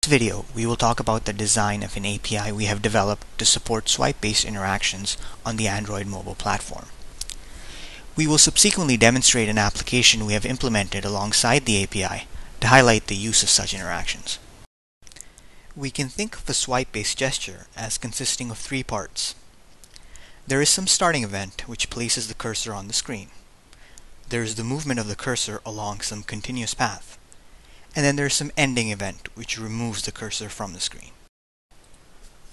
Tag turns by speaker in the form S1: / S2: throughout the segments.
S1: In this video, we will talk about the design of an API we have developed to support swipe-based interactions on the Android mobile platform. We will subsequently demonstrate an application we have implemented alongside the API to highlight the use of such interactions. We can think of a swipe-based gesture as consisting of three parts. There is some starting event which places the cursor on the screen. There is the movement of the cursor along some continuous path. And then there's some ending event which removes the cursor from the screen.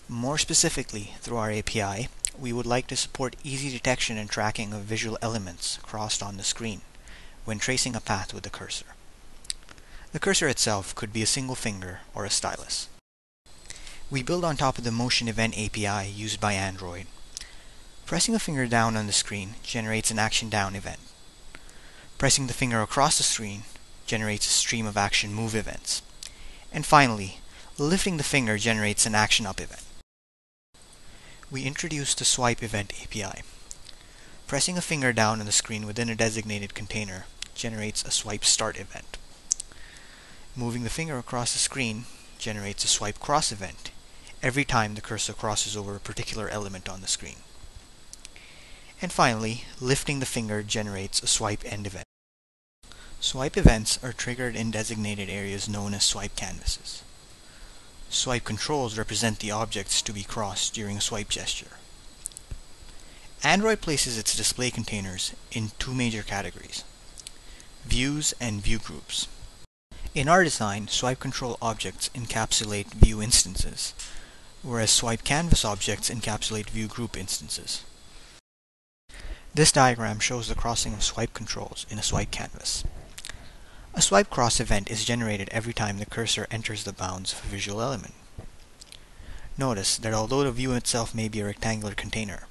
S1: More specifically, through our API, we would like to support easy detection and tracking of visual elements crossed on the screen when tracing a path with the cursor. The cursor itself could be a single finger or a stylus. We build on top of the MotionEvent API used by Android. Pressing a finger down on the screen generates an action down event. Pressing the finger across the screen generates a stream of action move events. And finally, lifting the finger generates an action up event. We introduced the SwipeEvent API. Pressing a finger down on the screen within a designated container generates a swipe start event. Moving the finger across the screen generates a swipe cross event every time the cursor crosses over a particular element on the screen. And finally, lifting the finger generates a swipe end event. Swipe events are triggered in designated areas known as swipe canvases. Swipe controls represent the objects to be crossed during a swipe gesture. Android places its display containers in two major categories: views and view groups. In our design, swipe control objects encapsulate view instances, whereas swipe canvas objects encapsulate view group instances. This diagram shows the crossing of swipe controls in a swipe canvas. A swipe cross event is generated every time the cursor enters the bounds of a visual element. Notice that although the view itself may be a rectangular container,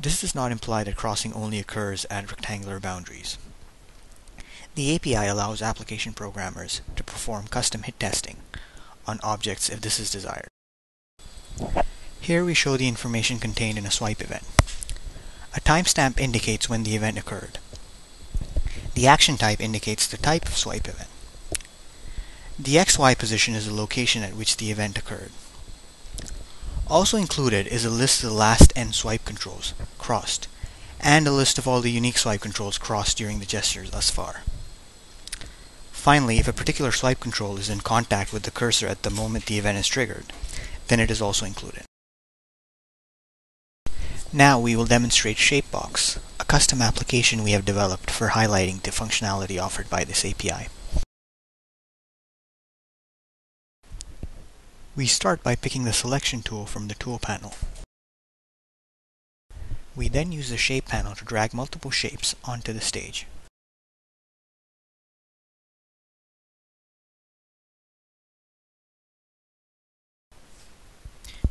S1: this does not imply that crossing only occurs at rectangular boundaries. The API allows application programmers to perform custom hit testing on objects if this is desired. Here we show the information contained in a swipe event. A timestamp indicates when the event occurred. The action type indicates the type of swipe event. The XY position is the location at which the event occurred. Also included is a list of the last n swipe controls crossed, and a list of all the unique swipe controls crossed during the gestures thus far. Finally, if a particular swipe control is in contact with the cursor at the moment the event is triggered, then it is also included. Now we will demonstrate ShapeBox, a custom application we have developed for highlighting the functionality offered by this API. We start by picking the selection tool from the tool panel. We then use the shape panel to drag multiple shapes onto the stage.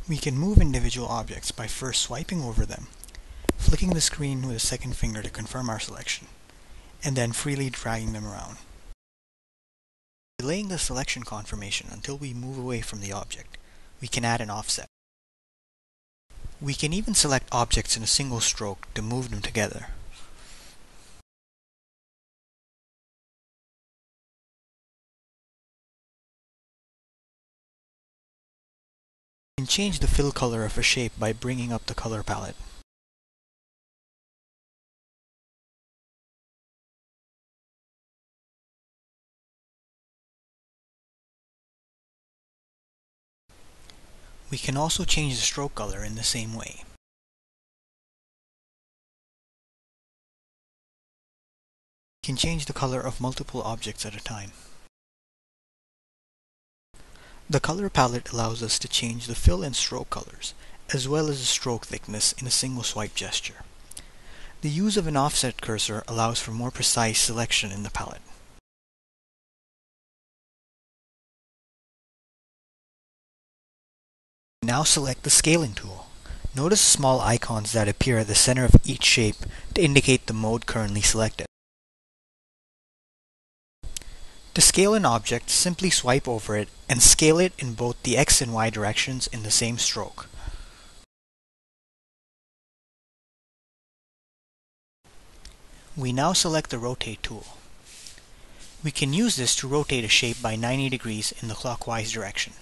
S1: We can move individual objects by first swiping over them, flicking the screen with a second finger to confirm our selection, and then freely dragging them around. Delaying the selection confirmation until we move away from the object, we can add an offset. We can even select objects in a single stroke to move them together. We can change the fill color of a shape by bringing up the color palette. We can also change the stroke color in the same way. We can change the color of multiple objects at a time. The color palette allows us to change the fill and stroke colors, as well as the stroke thickness in a single swipe gesture. The use of an offset cursor allows for more precise selection in the palette. Now select the scaling tool. Notice small icons that appear at the center of each shape to indicate the mode currently selected. To scale an object, simply swipe over it and scale it in both the X and Y directions in the same stroke. We now select the Rotate tool. We can use this to rotate a shape by 90 degrees in the clockwise direction.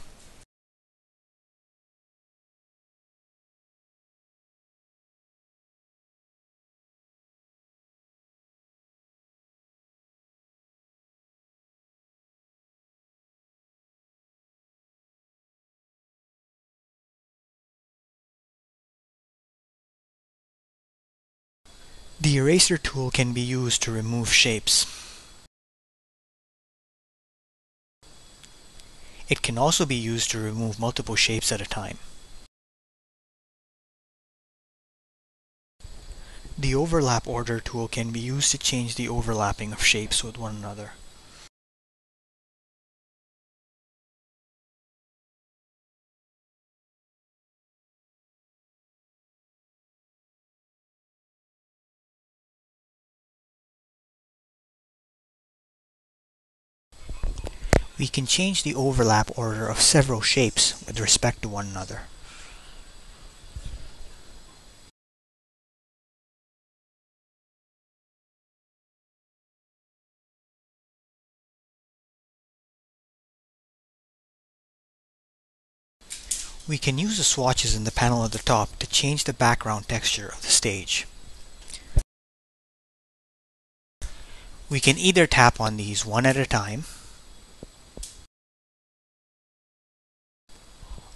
S1: The eraser tool can be used to remove shapes. It can also be used to remove multiple shapes at a time. The overlap order tool can be used to change the overlapping of shapes with one another. We can change the overlap order of several shapes with respect to one another. We can use the swatches in the panel at the top to change the background texture of the stage. We can either tap on these one at a time,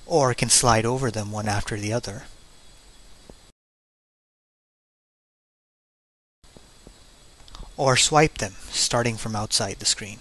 S1: or can slide over them one after the other, or swipe them starting from outside the screen.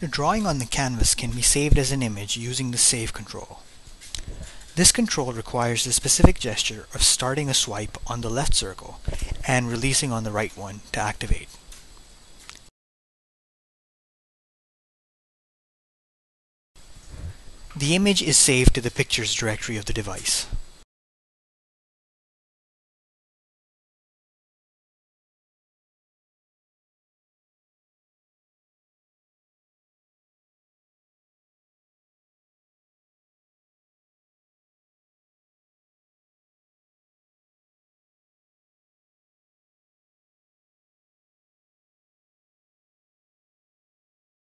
S1: The drawing on the canvas can be saved as an image using the Save control. This control requires the specific gesture of starting a swipe on the left circle and releasing on the right one to activate. The image is saved to the Pictures directory of the device.